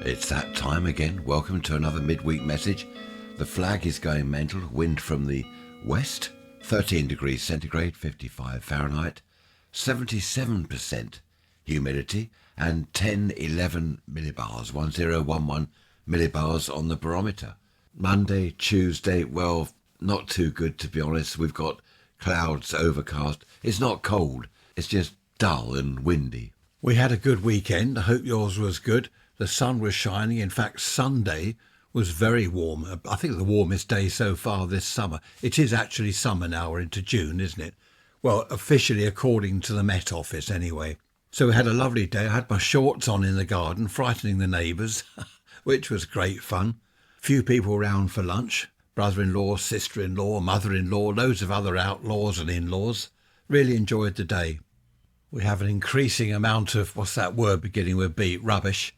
It's that time again. Welcome to another midweek message. The flag is going mental. Wind from the west, 13 degrees centigrade, 55 Fahrenheit, 77% humidity, and 1011 millibars, 1011 millibars on the barometer. Monday, Tuesday, well, not too good to be honest. We've got clouds, overcast. It's not cold, it's just dull and windy. We had a good weekend. I hope yours was good. The sun was shining. In fact, Sunday was very warm. I think the warmest day so far this summer. It is actually summer now. We're into June, isn't it? Well, officially according to the Met Office anyway. So we had a lovely day. I had my shorts on in the garden, frightening the neighbours, which was great fun. Few people round for lunch. Brother-in-law, sister-in-law, mother-in-law, loads of other outlaws and in-laws. Really enjoyed the day. We have an increasing amount of, what's that word beginning with B, rubbish,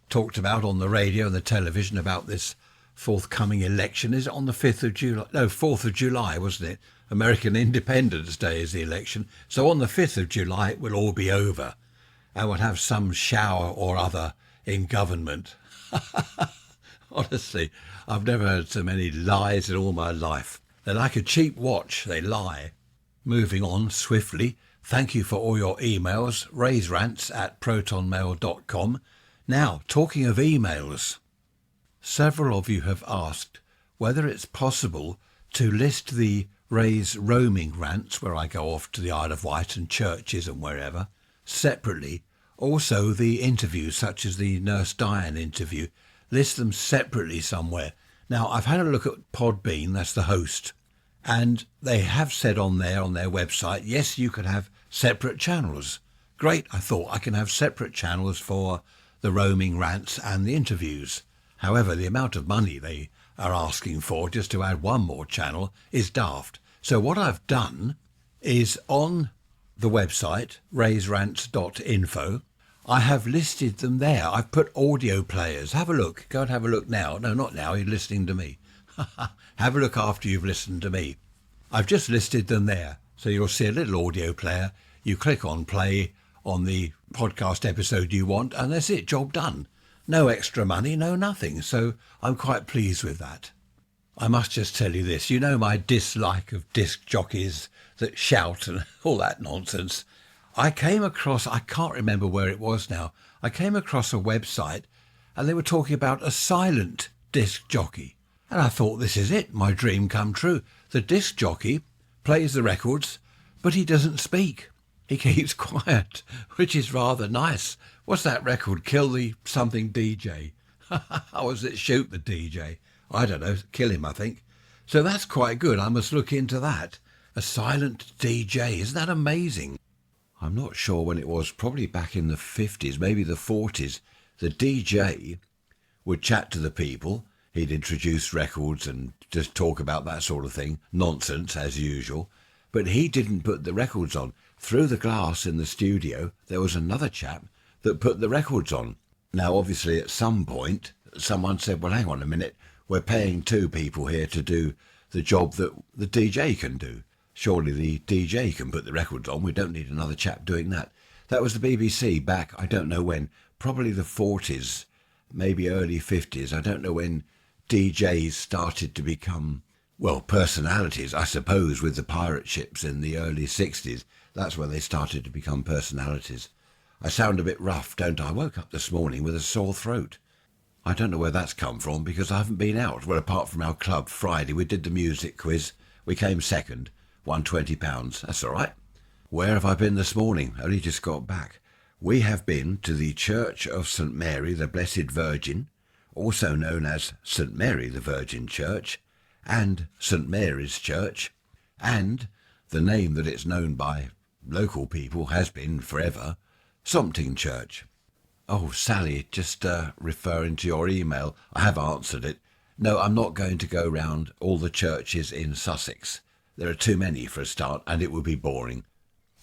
talked about on the radio and the television about this forthcoming election. Is it on the 5th of July? No, 4th of July, wasn't it? American Independence Day is the election. So on the 5th of July, it will all be over. And we'll have some shower or other in government. Honestly, I've never heard so many lies in all my life. They're like a cheap watch, they lie. Moving on swiftly, thank you for all your emails, rants@protonmail.com. Now, talking of emails, several of you have asked whether it's possible to list the Ray's roaming rants, where I go off to the Isle of Wight and churches and wherever, separately. Also the interviews, such as the Nurse Diane interview, list them separately somewhere. Now, I've had a look at Podbean, that's the host, and they have said on their website, yes, you can have separate channels. Great, I thought I can have separate channels for the roaming rants and the interviews. However, the amount of money they are asking for just to add one more channel is daft. So what I've done is on the website, raysrants.info, I have listed them there. I've put audio players. Have a look. Go and have a look now. No, not now. You're listening to me. Have a look after you've listened to me. I've just listed them there. So you'll see a little audio player. You click on play on the podcast episode you want, and that's it. Job done. No extra money, no nothing. So I'm quite pleased with that. I must just tell you this. You know my dislike of disc jockeys that shout and all that nonsense. I came across, I can't remember where it was now, I came across a website and they were talking about a silent disc jockey. And I thought, this is it, my dream come true. The disc jockey plays the records, but he doesn't speak. He keeps quiet, which is rather nice. What's that record? Kill the something DJ. How was it? Shoot the DJ. I don't know, kill him, I think. So that's quite good. I must look into that. A silent DJ, isn't that amazing? I'm not sure when it was, probably back in the 50s, maybe the 40s. The DJ would chat to the people. He'd introduce records and just talk about that sort of thing. Nonsense, as usual. But he didn't put the records on. Through the glass in the studio, there was another chap that put the records on. Now, obviously, at some point, someone said, well, hang on a minute, we're paying two people here to do the job that the DJ can do. Surely the DJ can put the records on. We don't need another chap doing that. That was the BBC back, I don't know when, probably the 40s, maybe early 50s. I don't know when DJs started to become, well, personalities, I suppose, with the pirate ships in the early 60s. That's when they started to become personalities. I sound a bit rough, don't I? I woke up this morning with a sore throat. I don't know where that's come from because I haven't been out. Well, apart from our club Friday, we did the music quiz. We came second, won £20. That's all right. Where have I been this morning? Only just got back. We have been to the Church of St Mary, the Blessed Virgin, also known as St Mary the Virgin Church, and St Mary's Church, and the name that it's known by local people has been forever, Sompting Church. Oh, Sally, just referring to your email, I have answered it. No, I'm not going to go round all the churches in Sussex. There are too many for a start, and it would be boring.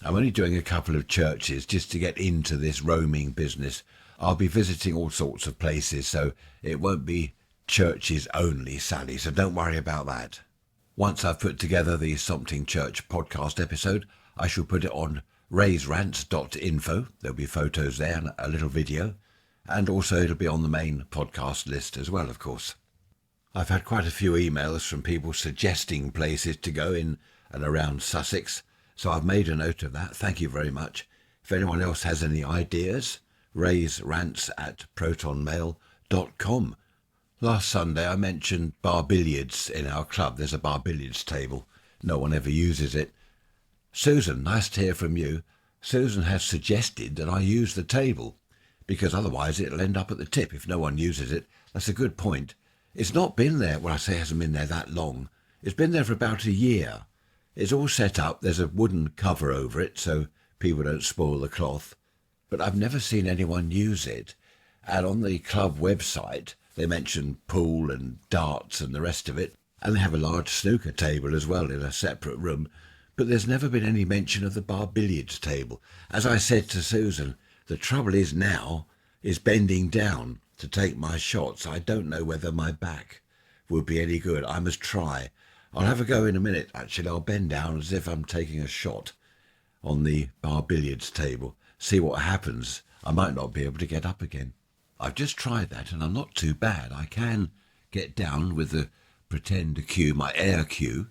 I'm only doing a couple of churches just to get into this roaming business. I'll be visiting all sorts of places, so it won't be churches only, Sally, so don't worry about that. Once I've put together the Sompting Church podcast episode, I shall put it on raysrants.info. There'll be photos there and a little video. And also it'll be on the main podcast list as well, of course. I've had quite a few emails from people suggesting places to go in and around Sussex, so I've made a note of that. Thank you very much. If anyone else has any ideas, raise rants@protonmail.com. Last Sunday I mentioned bar billiards in our club. There's a bar billiards table. No one ever uses it. Susan, nice to hear from you. Susan has suggested that I use the table, because otherwise it'll end up at the tip if no one uses it. That's a good point. It's not been there, well, I say it hasn't been there that long. It's been there for about a year. It's all set up. There's a wooden cover over it so people don't spoil the cloth. But I've never seen anyone use it. And on the club website, they mention pool and darts and the rest of it. And they have a large snooker table as well in a separate room. But there's never been any mention of the bar billiards table. As I said to Susan, the trouble is now is bending down to take my shots. I don't know whether my back would be any good. I must try. I'll have a go in a minute. Actually, I'll bend down as if I'm taking a shot on the bar billiards table. See what happens. I might not be able to get up again. I've just tried that and I'm not too bad. I can get down with the pretend cue, my air cue,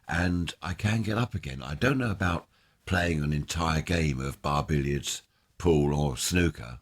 and I can get up again. I don't know about playing an entire game of bar billiards, pool or snooker.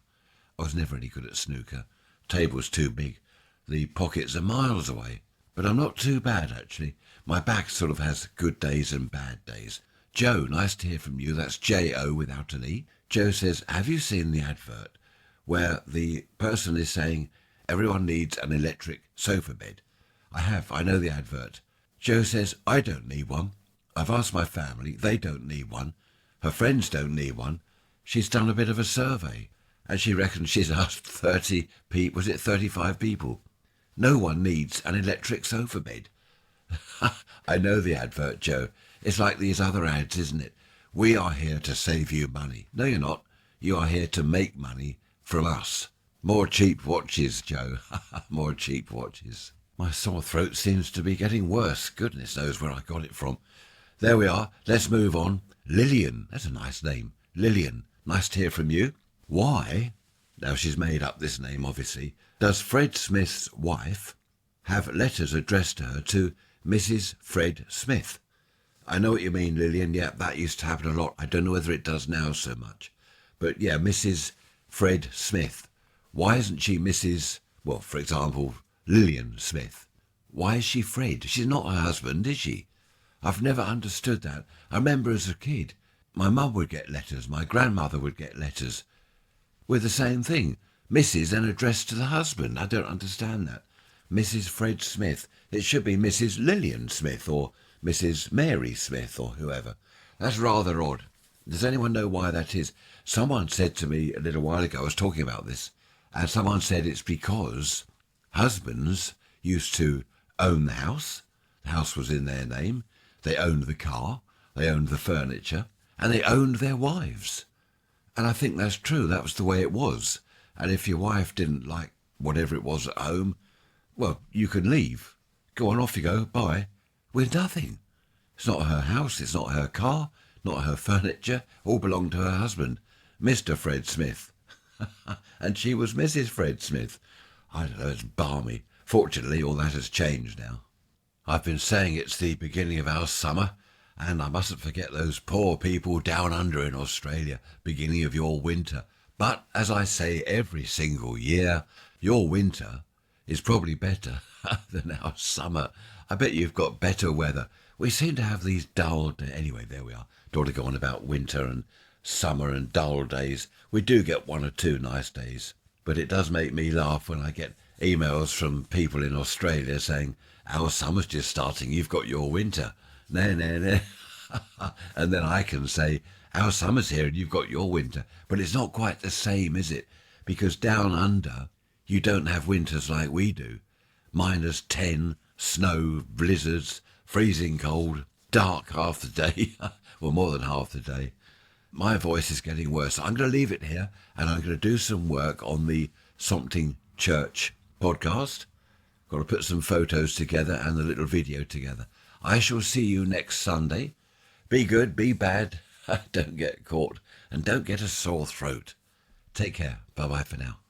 I was never any good at snooker. Table's too big. The pockets are miles away. But I'm not too bad, actually. My back sort of has good days and bad days. Joe, nice to hear from you. That's J-O without an E. Joe says, have you seen the advert where the person is saying everyone needs an electric sofa bed? I have. I know the advert. Joe says, I don't need one. I've asked my family. They don't need one. Her friends don't need one. She's done a bit of a survey, and she reckons she's asked 30 people, was it 35 people? No one needs an electric sofa bed. I know the advert, Joe. It's like these other ads, isn't it? We are here to save you money. No, you're not. You are here to make money from us. More cheap watches, Joe. More cheap watches. My sore throat seems to be getting worse. Goodness knows where I got it from. There we are. Let's move on. Lillian. That's a nice name. Lillian. Nice to hear from you. Why, now she's made up this name obviously, does Fred Smith's wife have letters addressed to her to Mrs. Fred Smith? I know what you mean, Lillian. Yeah, that used to happen a lot. I don't know whether it does now so much. But yeah, Mrs. Fred Smith. Why isn't she Mrs., well, for example, Lillian Smith? Why is she Fred? She's not her husband, is she? I've never understood that. I remember as a kid, my mum would get letters, my grandmother would get letters with the same thing. Mrs. and addressed to the husband. I don't understand that. Mrs. Fred Smith. It should be Mrs. Lillian Smith or Mrs. Mary Smith or whoever. That's rather odd. Does anyone know why that is? Someone said to me a little while ago, I was talking about this, and someone said it's because husbands used to own the house was in their name, they owned the car, they owned the furniture, and they owned their wives. And I think that's true. That was the way it was. And if your wife didn't like whatever it was at home, well, you can leave. Go on, off you go, bye, with nothing. It's not her house, it's not her car, not her furniture, all belonged to her husband, Mr. Fred Smith. And she was Mrs. Fred Smith. I don't know, it's balmy. Fortunately, all that has changed now. I've been saying it's the beginning of our summer, and I mustn't forget those poor people down under in Australia, beginning of your winter. But, as I say every single year, your winter is probably better than our summer. I bet you've got better weather. We seem to have these dull days. Anyway, there we are. Don't want to go on about winter and summer and dull days. We do get one or two nice days. But it does make me laugh when I get emails from people in Australia saying, our summer's just starting, you've got your winter. No, no, no. And then I can say, our summer's here and you've got your winter. But it's not quite the same, is it? Because down under, you don't have winters like we do. -10, snow, blizzards, freezing cold, dark half the day. Well, more than half the day. My voice is getting worse. I'm going to leave it here and I'm going to do some work on the Something Church podcast. Got to put some photos together and a little video together. I shall see you next Sunday. Be good, be bad, don't get caught, and don't get a sore throat. Take care. Bye-bye for now.